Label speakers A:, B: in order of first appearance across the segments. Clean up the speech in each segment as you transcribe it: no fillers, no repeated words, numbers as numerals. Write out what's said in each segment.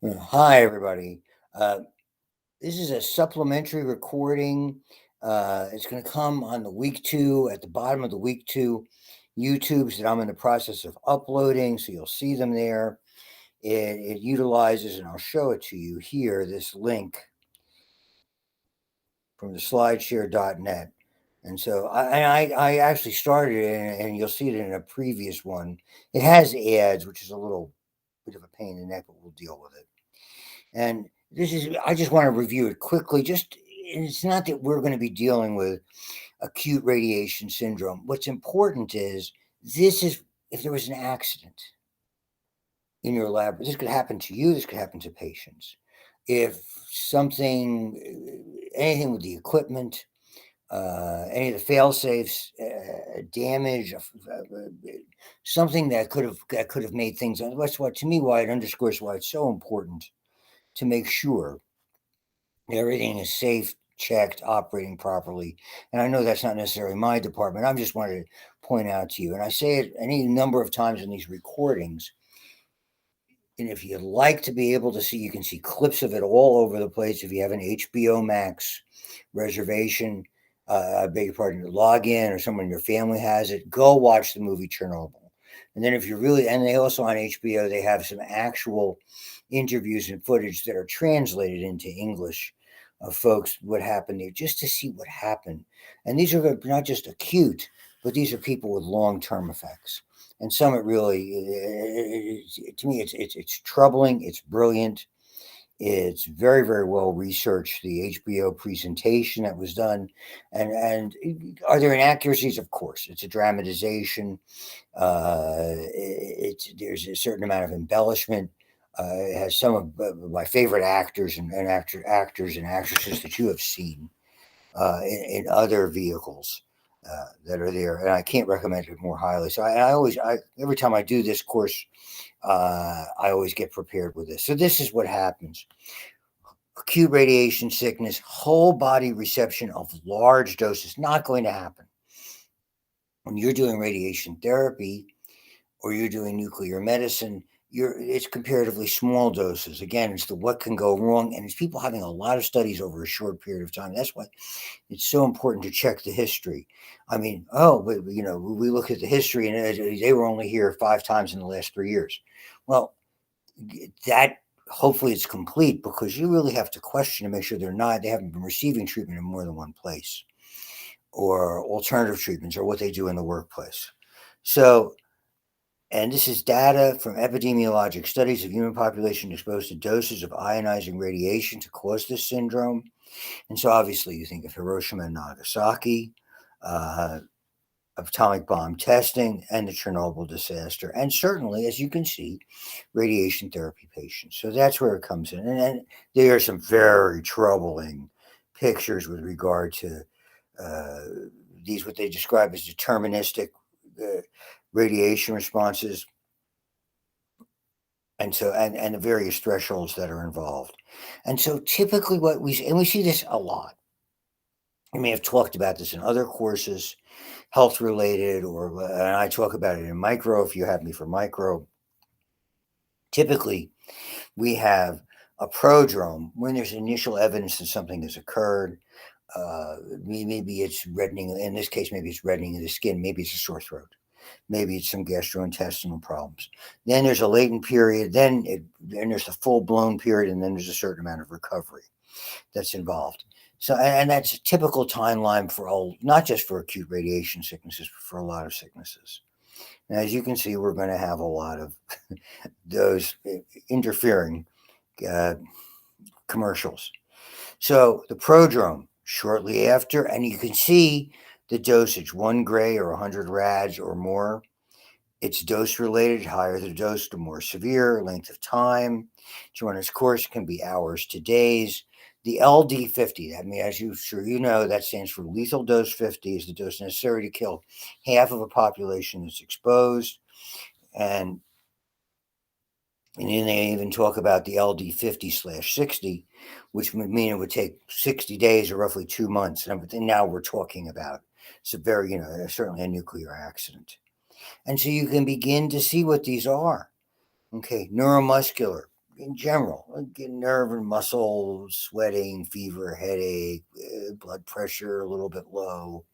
A: Hi, everybody. Uh, this is a supplementary recording. It's going to come on the week two, at the bottom of the week two YouTubes that I'm in the process of uploading, so you'll see them there. It utilizes, and I'll show it to you here, this link from the slideshare.net. And so I actually started it, and you'll see it in a previous one. It has ads, which is a little bit of a pain in the neck, but we'll deal with it. And I just want to review it quickly. It's not that we're going to be dealing with acute radiation syndrome. What's important is this is if there was an accident in your lab, this could happen to you, this could happen to patients. If anything with the equipment, any of the fail safes, damage, something that could have made things. That's what to me why it underscores why it's so important to make sure everything is safe, checked, operating properly. And I know that's not necessarily my department. I'm just wanted to point out to you. And I say it any number of times in these recordings. And if you'd like to be able to see, you can see clips of it all over the place. If you have an HBO Max reservation, I beg your pardon, log in, or someone in your family has it, go watch the movie Chernobyl. And then if you're really, and they also on HBO, they have some actual interviews and footage that are translated into English of folks what happened there, just to see what happened. And these are not just acute, but these are people with long-term effects. And some it really, to me, it's troubling. It's brilliant. It's very, very well researched. The HBO presentation that was done, and are there inaccuracies? Of course, it's a dramatization. There's a certain amount of embellishment. It has some of my favorite actors actors and actresses that you have seen in other vehicles that are there, and I can't recommend it more highly. So every time I do this course, I always get prepared with this. So this is what happens: acute radiation sickness, whole body reception of large doses, not going to happen when you're doing radiation therapy or you're doing nuclear medicine. It's comparatively small doses. Again, it's the what can go wrong, and it's people having a lot of studies over a short period of time. That's why it's so important to check the history. I mean, we look at the history, and they were only here 5 times in the last 3 years. Well, that hopefully it's complete, because you really have to question to make sure they haven't been receiving treatment in more than one place, or alternative treatments, or what they do in the workplace. So, and this is data from epidemiologic studies of human population exposed to doses of ionizing radiation to cause this syndrome. And so obviously you think of Hiroshima and Nagasaki, uh, atomic bomb testing, and the Chernobyl disaster. And certainly, as you can see, radiation therapy patients. So that's where it comes in. And there are some very troubling pictures with regard to uh, these, what they describe as deterministic uh, radiation responses. And the various thresholds that are involved. And so typically we see this a lot. We may have talked about this in other courses, health related, and I talk about it in micro if you have me for micro. Typically, we have a prodrome when there's initial evidence that something has occurred. Maybe it's reddening. In this case, maybe it's reddening of the skin. Maybe it's a sore throat. Maybe it's some gastrointestinal problems. Then there's a latent period. Then there's a full blown period, and then there's a certain amount of recovery that's involved. So, and that's a typical timeline for all, not just for acute radiation sicknesses, but for a lot of sicknesses. And as you can see, we're going to have a lot of those interfering uh, commercials. So the prodrome shortly after, and you can see the dosage: 1 gray or 100 rads or more. It's dose related. Higher the dose, the more severe. Length of time to run its course can be hours to days. The LD50, I mean, as you know, that stands for lethal dose 50, is the dose necessary to kill half of a population that's exposed. And then they even talk about the LD50/60, which would mean it would take 60 days or roughly 2 months. And now we're talking about certainly a nuclear accident. And so you can begin to see what these are. Okay, neuromuscular. in general, nerve and muscle, sweating, fever, headache, blood pressure a little bit low,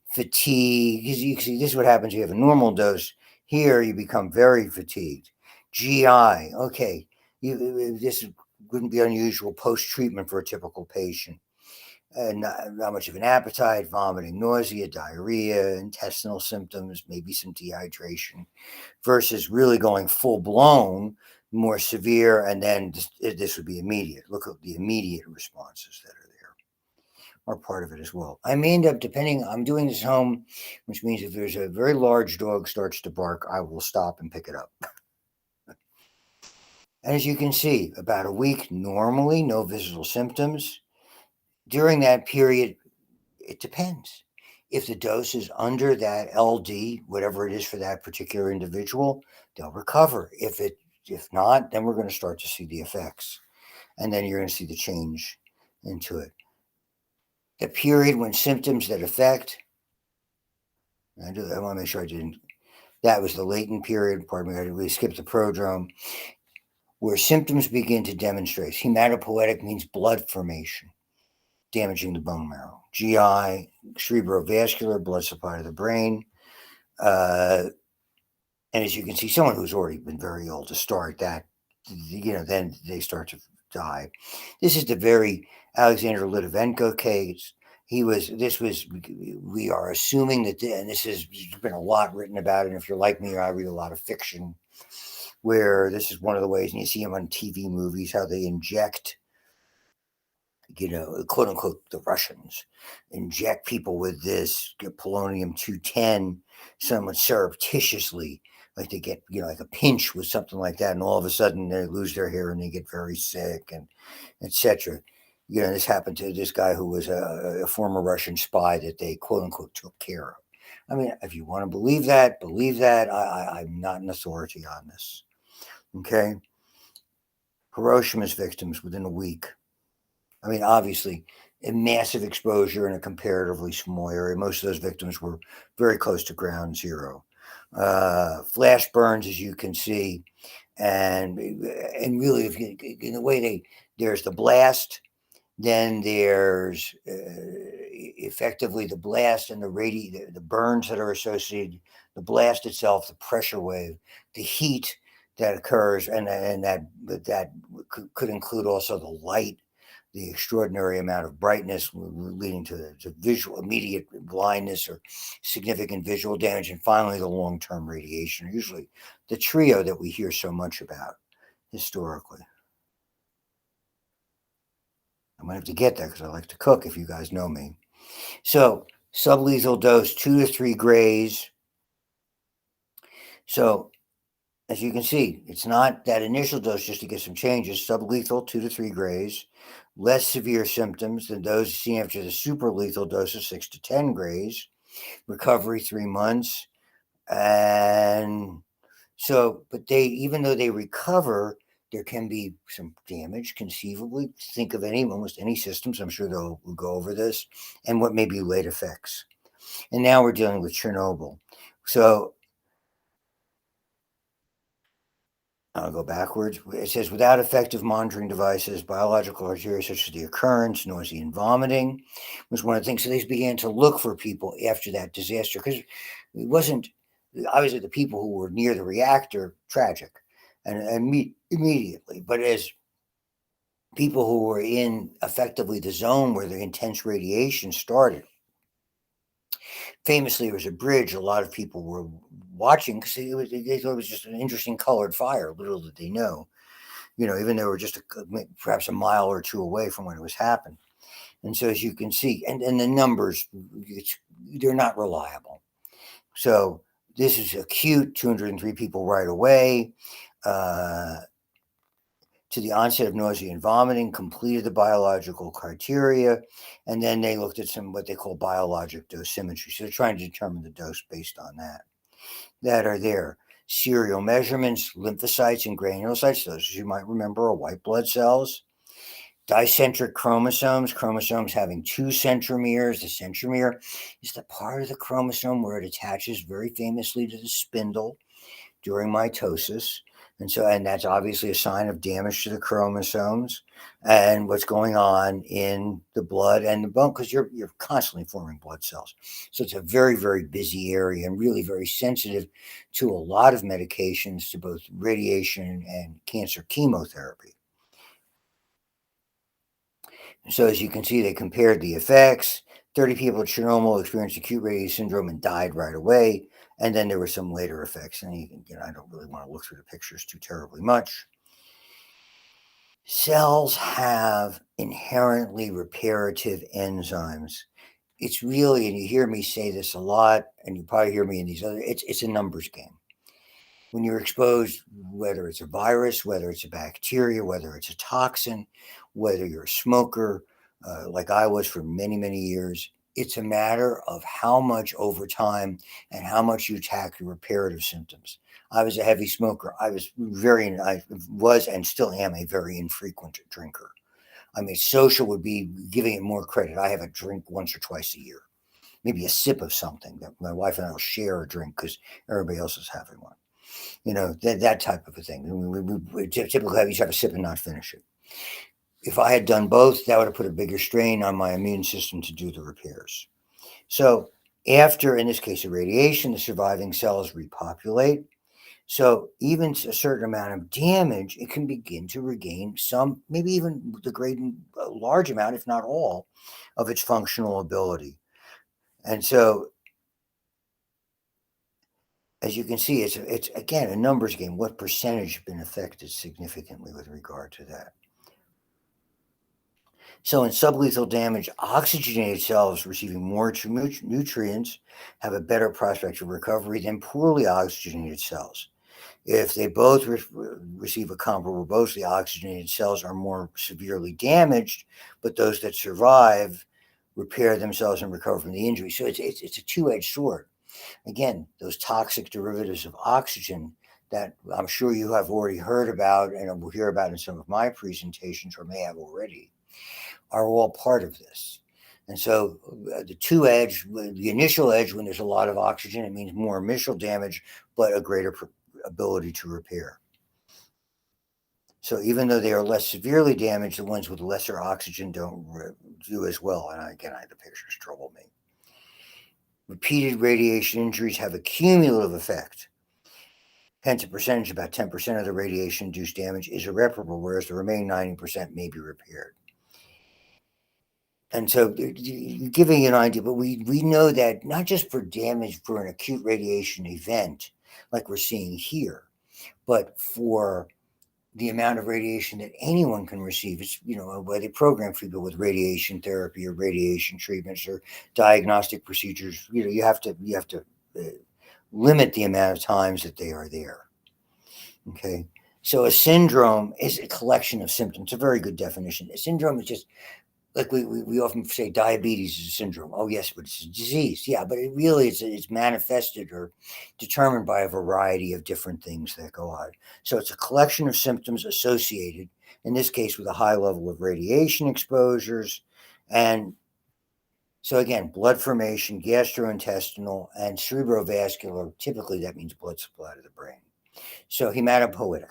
A: fatigue. You see, this is what happens. You have a normal dose. Here, you become very fatigued. GI. Okay, this wouldn't be unusual post treatment for a typical patient. Not much of an appetite, vomiting, nausea, diarrhea, intestinal symptoms, maybe some dehydration, versus really going full blown, more severe, and then this would be immediate. Look at the immediate responses that are there, are part of it as well. I may end up, depending, I'm doing this home, which means if there's a very large dog starts to bark, I will stop and pick it up. And as you can see, about a week, normally, no visible symptoms. During that period, it depends. If the dose is under that LD, whatever it is for that particular individual, they'll recover. If not, then we're going to start to see the effects. And then you're going to see the change into it. The period when symptoms that affect, I want to make sure I didn't, that was the latent period, pardon me, we skipped the prodrome, where symptoms begin to demonstrate. Hematopoietic means blood formation, damaging the bone marrow. GI, cerebrovascular, blood supply to the brain. And as you can see, someone who's already been very ill to start that, then they start to die. This is the very Alexander Litvinenko case. We are assuming that, and there's been a lot written about it. And if you're like me, I read a lot of fiction, where this is one of the ways, and you see them on TV movies, how they inject, quote unquote, the Russians inject people with this polonium 210 somewhat surreptitiously, like they get, like a pinch with something like that, and all of a sudden they lose their hair and they get very sick, and etc. This happened to this guy who was a former Russian spy that they, quote unquote, took care of. I mean, if you want to believe that, believe that. I'm not an authority on this. Okay. Hiroshima's victims within a week. I mean, obviously, a massive exposure in a comparatively small area. Most of those victims were very close to ground zero. Flash burns, as you can see, and really, in the way there's the blast, then there's effectively the blast and the burns that are associated, the blast itself, the pressure wave, the heat that occurs, and that could include also the light, the extraordinary amount of brightness leading to visual immediate blindness or significant visual damage, and finally the long-term radiation, usually the trio that we hear so much about historically. I'm gonna have to get there because I like to cook, if you guys know me. So sublethal dose 2 to 3 grays. So as you can see, it's not that initial dose just to get some changes. Sublethal 2 to 3 grays, less severe symptoms than those seen after the super lethal dose of 6 to 10 grays. Recovery 3 months, and so, but even though they recover, there can be some damage conceivably. Think of almost any systems. I'm sure we'll go over this and what may be late effects. And now we're dealing with Chernobyl. So I'll go backwards. It says without effective monitoring devices, biological criteria such as the occurrence, nausea, and vomiting was one of the things. So they began to look for people after that disaster because it wasn't obviously the people who were near the reactor, tragic, and immediately. But as people who were in effectively the zone where the intense radiation started, famously, there was a bridge. A lot of people were watching because they thought it was just an interesting colored fire. Little did they know, even they were just perhaps a mile or two away from when it was happening. And so, as you can see, and the numbers, they're not reliable. So this is acute, 203 people right away. To the onset of nausea and vomiting, completed the biological criteria, and then they looked at some what they call biologic dosimetry. So they're trying to determine the dose based on that are there. Serial measurements, lymphocytes and granulocytes, those, as you might remember, are white blood cells. Dicentric chromosomes having 2 centromeres. The centromere is the part of the chromosome where it attaches very famously to the spindle during mitosis. And that's obviously a sign of damage to the chromosomes and what's going on in the blood and the bone, because you're constantly forming blood cells. So it's a very, very busy area and really very sensitive to a lot of medications, to both radiation and cancer chemotherapy. So as you can see, they compared the effects. 30 people at Chernobyl experienced acute radiation syndrome and died right away. And then there were some later effects. And I don't really want to look through the pictures too terribly much. Cells have inherently reparative enzymes. It's really, and you hear me say this a lot, and you probably hear me in these other, it's a numbers game. When you're exposed, whether it's a virus, whether it's a bacteria, whether it's a toxin, whether you're a smoker, like I was for many, many years, it's a matter of how much over time and how much you attack your reparative symptoms. I was a heavy smoker. I was and still am a very infrequent drinker. I mean, social would be giving it more credit. I have a drink once or twice a year, maybe a sip of something that my wife and I will share a drink because everybody else is having one. That type of a thing. We typically have each have a sip and not finish it. If I had done both, that would have put a bigger strain on my immune system to do the repairs. So after, in this case, irradiation, the surviving cells repopulate. So even a certain amount of damage, it can begin to regain some, maybe even the great, large amount, if not all, of its functional ability. And so, as you can see, it's again a numbers game. What percentage have been affected significantly with regard to that? So in sublethal damage, oxygenated cells receiving more nutrients have a better prospect of recovery than poorly oxygenated cells. If they both receive a comparable dose, the oxygenated cells are more severely damaged, but those that survive repair themselves and recover from the injury. So it's a two-edged sword. Again, those toxic derivatives of oxygen that I'm sure you have already heard about and will hear about in some of my presentations or may have already are all part of this. And so the two edge, the initial edge, when there's a lot of oxygen, it means more initial damage, but a greater ability to repair. So even though they are less severely damaged, the ones with lesser oxygen don't do as well. And again, the pictures trouble me. Repeated radiation injuries have a cumulative effect. Hence, a percentage, about 10% of the radiation-induced damage is irreparable, whereas the remaining 90% may be repaired. And so, giving you an idea, but we know that not just for damage for an acute radiation event, like we're seeing here, but for the amount of radiation that anyone can receive. It's, why they program people with radiation therapy or radiation treatments or diagnostic procedures. You have to limit the amount of times that they are there. Okay. So a syndrome is a collection of symptoms. It's a very good definition. A syndrome is just like we often say diabetes is a syndrome. Oh, yes, but it's a disease. Yeah, but it really it's manifested or determined by a variety of different things that go on. So it's a collection of symptoms associated, in this case, with a high level of radiation exposures. And so again, blood formation, gastrointestinal, and cerebrovascular, typically that means blood supply to the brain. So hematopoietic,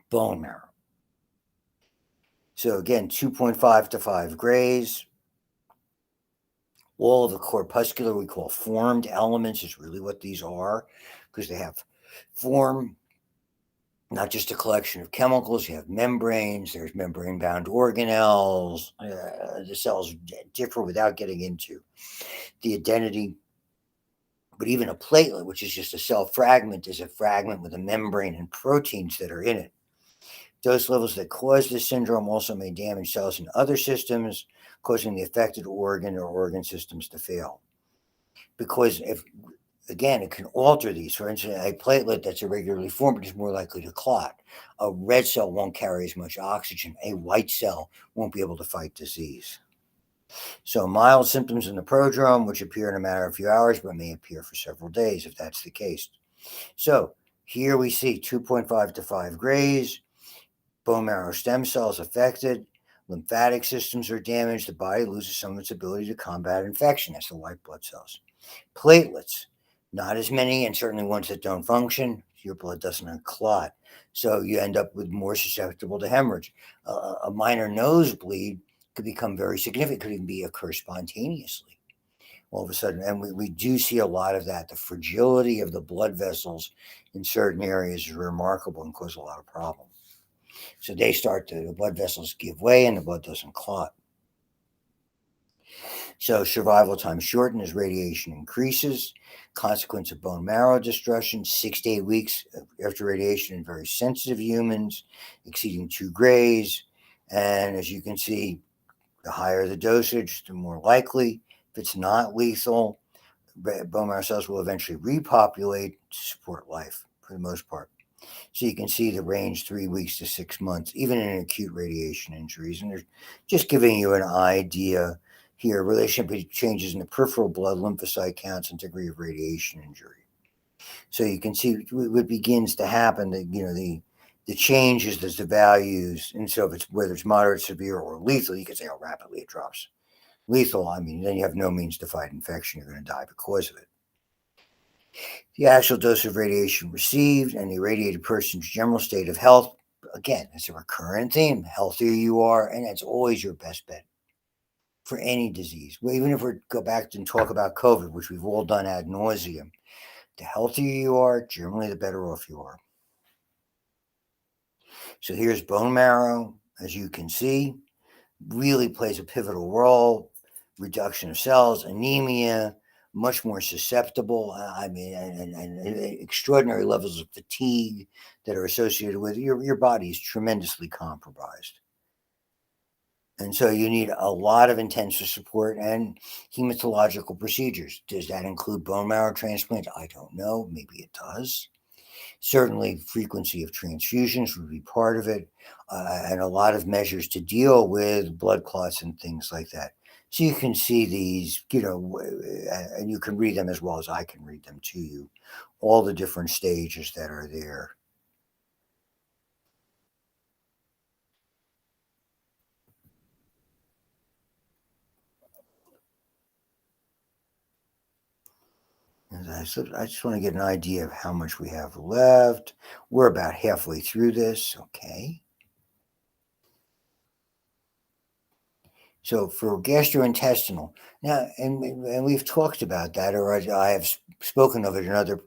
A: bone marrow. So again, 2.5 to 5 grays. All of the corpuscular, we call formed elements, is really what these are, because they have form, not just a collection of chemicals. You have membranes, there's membrane-bound organelles. The cells differ without getting into the identity. But even a platelet, which is just a cell fragment, is a fragment with a membrane and proteins that are in it. Dose levels that cause this syndrome also may damage cells in other systems, causing the affected organ or organ systems to fail. Because again, it can alter these. For instance, a platelet that's irregularly formed is more likely to clot. A red cell won't carry as much oxygen. A white cell won't be able to fight disease. So mild symptoms in the prodrome, which appear in a matter of a few hours, but may appear for several days if that's the case. So here we see 2.5 to 5 grays. Bone marrow stem cells affected, lymphatic systems are damaged, the body loses some of its ability to combat infection. That's the white blood cells. Platelets, not as many, and certainly ones that don't function. your blood doesn't clot. So you end up with more susceptible to hemorrhage. A minor nosebleed could become very significant, could even be occur spontaneously all of a sudden. And we do see a lot of that. The fragility of the blood vessels in certain areas is remarkable and cause a lot of problems. So they start to, the blood vessels give way and the blood doesn't clot. So survival time shortened as radiation increases. Consequence of bone marrow destruction, 6 to 8 weeks after radiation in very sensitive humans, exceeding 2 grays. And as you can see, the higher the dosage, the more likely. If it's not lethal, bone marrow cells will eventually repopulate to support life for the most part. So you can see the range 3 weeks to 6 months, even in acute radiation injuries. And they're just giving you an idea here, relationship between changes in the peripheral blood lymphocyte counts and degree of radiation injury. So you can see what begins to happen, that the changes, there's the values. And so if it's whether it's moderate, severe, or lethal, you can say how rapidly it drops. Lethal, I mean, then you have no means to fight infection. You're going to die because of it. The actual dose of radiation received and the irradiated person's general state of health. Again, it's a recurrent theme. Healthier you are, and that's always your best bet for any disease. Well, even if we go back and talk about COVID, which we've all done ad nauseum, the healthier you are, generally the better off you are. So here's bone marrow, as you can see, really plays a pivotal role. Reduction of cells, anemia, much more susceptible. I mean, and extraordinary levels of fatigue that are associated with your body is tremendously compromised. And so you need a lot of intensive support and hematological procedures. Does that include bone marrow transplant? I don't know. Maybe it does. Certainly, frequency of transfusions would be part of it, and a lot of measures to deal with blood clots and things like that. So you can see these, and you can read them as well as I can read them to you, all the different stages that are there. I just want to get an idea of how much we have left. We're about halfway through this. Okay. So for gastrointestinal, now, and we've talked about that, or I have spoken of it in other.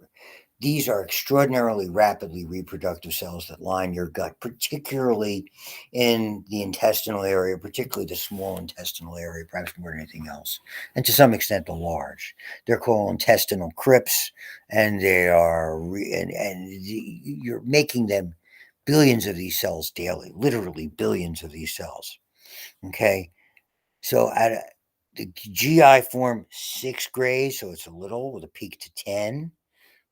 A: These are extraordinarily rapidly reproductive cells that line your gut, particularly in the intestinal area, particularly the small intestinal area, perhaps more than anything else, and to some extent the large. They're called intestinal crypts, and they are, you're making them billions of these cells daily, literally billions of these cells. Okay, so the GI form 6 grays, so it's a little with a peak to 10.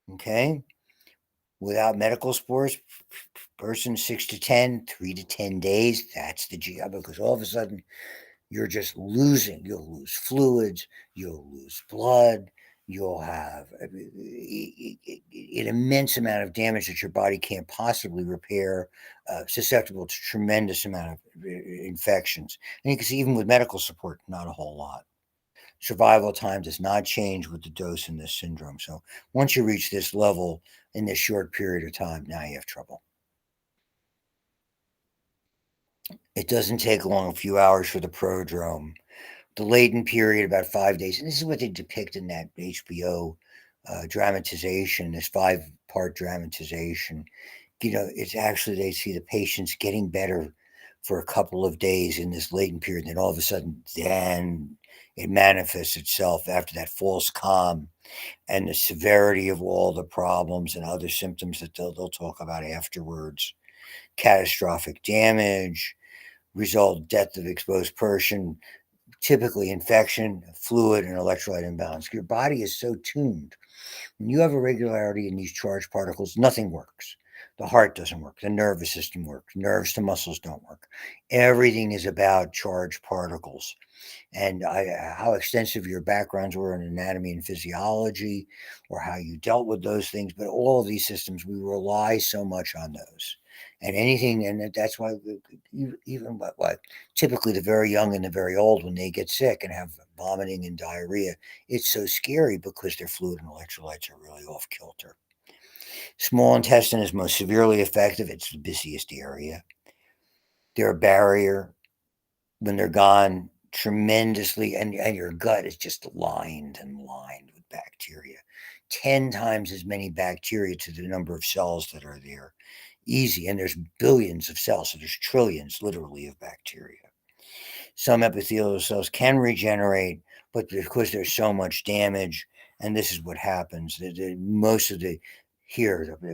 A: Okay, without medical spores, person 6 to 10, 3 to 10 days. That's the GI, because all of a sudden you're just losing. You'll lose fluids. You'll lose blood. You'll have an immense amount of damage that your body can't possibly repair, susceptible to tremendous amount of infections. And you can see even with medical support, not a whole lot. Survival time does not change with the dose in this syndrome. So once you reach this level in this short period of time, now you have trouble. It doesn't take long, a few hours for the prodrome. The latent period, about 5 days. And this is what they depict in that HBO dramatization, this 5-part dramatization. It's actually, they see the patients getting better for a couple of days in this latent period. And then all of a sudden, then it manifests itself after that false calm and the severity of all the problems and other symptoms that they'll talk about afterwards. Catastrophic damage, result death of exposed person, typically infection, fluid, and electrolyte imbalance. Your body is so tuned. When you have irregularity in these charged particles, nothing works. The heart doesn't work. The nervous system works. Nerves to muscles don't work. Everything is about charged particles. And how extensive your backgrounds were in anatomy and physiology, or how you dealt with those things. But all of these systems, we rely so much on those. And anything, and that's why even what typically the very young and the very old, when they get sick and have vomiting and diarrhea, it's so scary because their fluid and electrolytes are really off kilter. Small intestine is most severely affected. It's the busiest area. They're a barrier. When they're gone, tremendously, and your gut is just lined and lined with bacteria. 10 times as many bacteria to the number of cells that are there. Easy. And there's billions of cells, so there's trillions literally of bacteria. Some epithelial cells can regenerate, but because there's so much damage, and this is what happens, most of the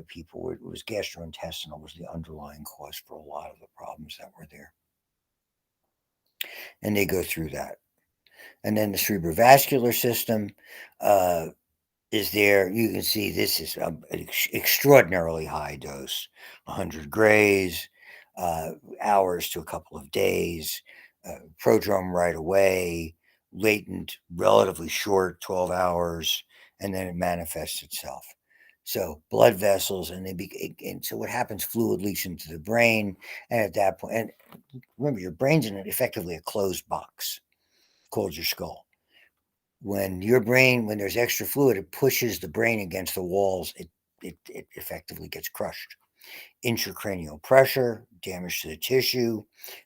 A: people, it was gastrointestinal was the underlying cause for a lot of the problems that were there. And they go through that. And then the cerebrovascular system uh, is there. You can see this is an extraordinarily high dose, 100 grays, hours to a couple of days, prodrome right away, latent, relatively short, 12 hours, and then it manifests itself. So blood vessels, and so what happens? Fluid leaks into the brain, and at that point, and remember, your brain's effectively a closed box called your skull. When there's extra fluid, it pushes the brain against the walls. It effectively gets crushed. Intracranial pressure, damage to the tissue,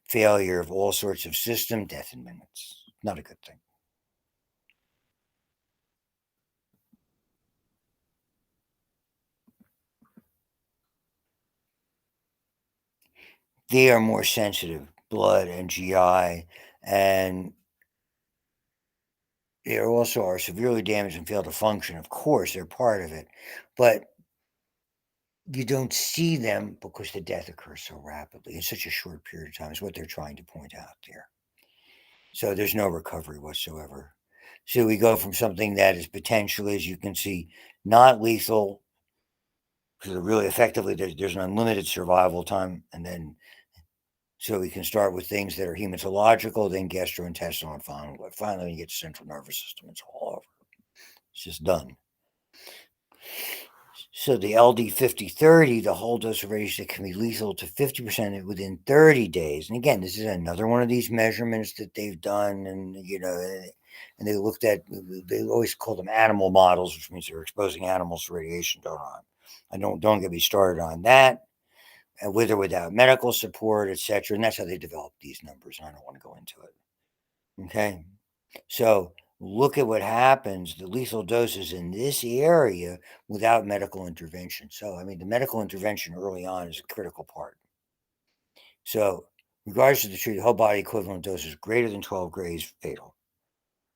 A: failure of all sorts of system, death in minutes. Not a good thing. They are more sensitive, blood and GI, and they also are severely damaged and fail to function. Of course, they're part of it, but you don't see them because the death occurs so rapidly in such a short period of time, is what they're trying to point out there. So there's no recovery whatsoever. So we go from something that is potentially, as you can see, not lethal, because really effectively there's an unlimited survival time, and then so we can start with things that are hematological, then gastrointestinal, and finally when you get to central nervous system, it's all over. It's just done. So the LD 50/30, the whole dose of radiation can be lethal to 50% within 30 days. And again, this is another one of these measurements that they've done, and and they looked at. They always call them animal models, which means they're exposing animals to radiation. Don't get me started on that. And with or without medical support, etc. And that's how they developed these numbers. I don't want to go into it. Okay. So look at what happens, the lethal doses in this area without medical intervention. So, I mean, the medical intervention early on is a critical part. So, regardless of the treatment, whole body equivalent doses greater than 12 grays fatal.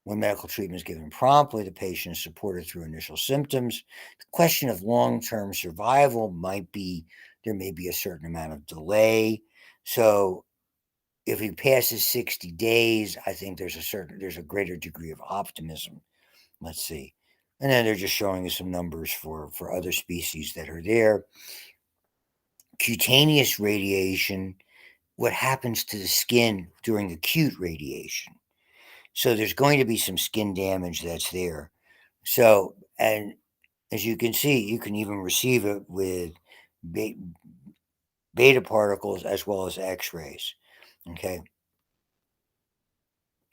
A: When medical treatment is given promptly, the patient is supported through initial symptoms. The question of long term survival might be there may be a certain amount of delay. So, if he passes 60 days, I think there's a greater degree of optimism. Let's see. And then they're just showing us some numbers for other species that are there. Cutaneous radiation, what happens to the skin during acute radiation? So there's going to be some skin damage that's there. So, and as you can see, you can even receive it with beta particles as well as X-rays. Okay.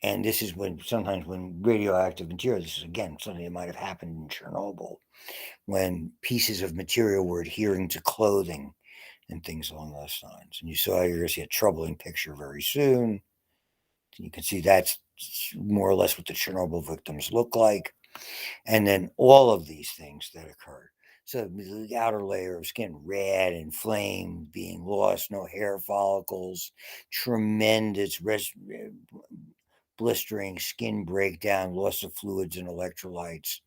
A: And this is when sometimes when radioactive material, this is again something that might have happened in Chernobyl, when pieces of material were adhering to clothing and things along those lines. And you're going to see a troubling picture very soon. You can see that's more or less what the Chernobyl victims look like. And then all of these things that occurred. So the outer layer of skin, red, inflamed, being lost, no hair follicles, tremendous blistering, skin breakdown, loss of fluids and electrolytes.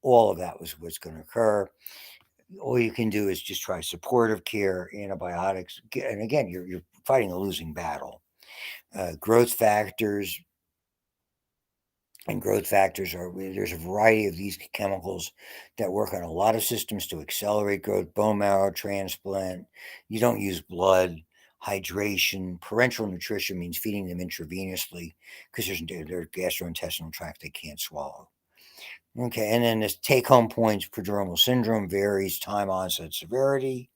A: All of that was what's going to occur. All you can do is just try supportive care, antibiotics, and again, you're fighting a losing battle. Growth factors, and growth factors are there's a variety of these chemicals that work on a lot of systems to accelerate growth. Bone marrow transplant. You don't use blood. Hydration, parenteral nutrition means feeding them intravenously because their gastrointestinal tract they can't swallow. Okay, and then this take-home points: prodromal syndrome varies time, onset, severity.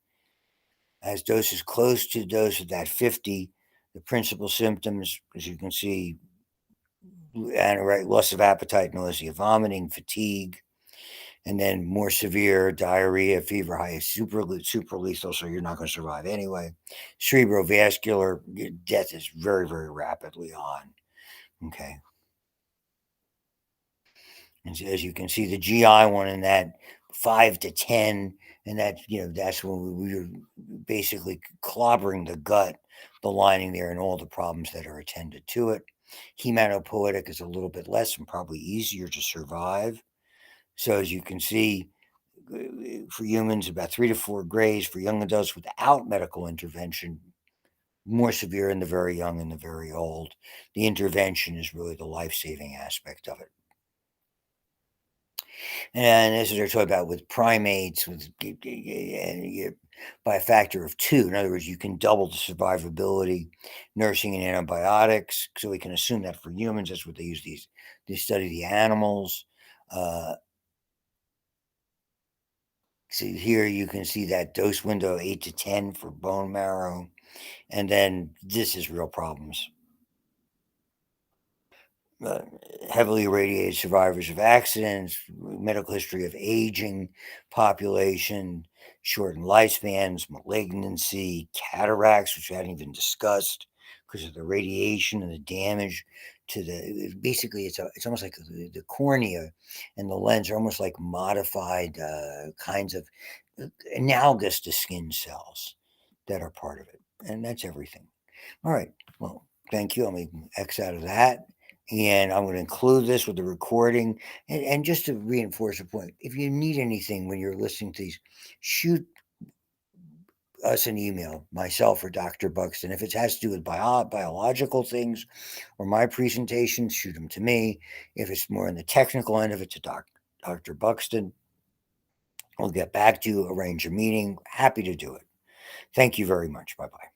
A: As doses close to the dose of that 50, the principal symptoms, as you can see, loss of appetite, nausea, vomiting, fatigue. And then more severe diarrhea, fever, high is super lethal, so you're not going to survive anyway. Cerebrovascular death is very, very rapidly on. Okay. And so as you can see, the GI one in that 5 to 10, and that's when we were basically clobbering the gut, the lining there, and all the problems that are attended to it. Hematopoietic is a little bit less and probably easier to survive. So as you can see, for humans, about 3 to 4 grays. For young adults without medical intervention, more severe in the very young and the very old. The intervention is really the life saving aspect of it. And this is what they're talking about with primates, by a factor of 2. In other words, you can double the survivability, nursing and antibiotics. So we can assume that for humans, that's what they use they study the animals. So here you can see that dose window 8 to 10 for bone marrow. And then this is real problems. uh, Heavily irradiated survivors of accidents, medical history of aging population, shortened lifespans, malignancy, cataracts, which we hadn't even discussed because of the radiation and the damage to basically it's almost like the cornea and the lens are almost like modified kinds of analogous to skin cells that are part of it. And that's everything. All right. Well, thank you. I'll make X out of that. And I'm going to include this with the recording. And just to reinforce a point, if you need anything when you're listening to these, shoot us an email, myself or Dr. Buxton. If it has to do with biological things or my presentation, shoot them to me. If it's more on the technical end of it, to Dr. Buxton. We'll get back to you, arrange a meeting. Happy to do it. Thank you very much. Bye bye.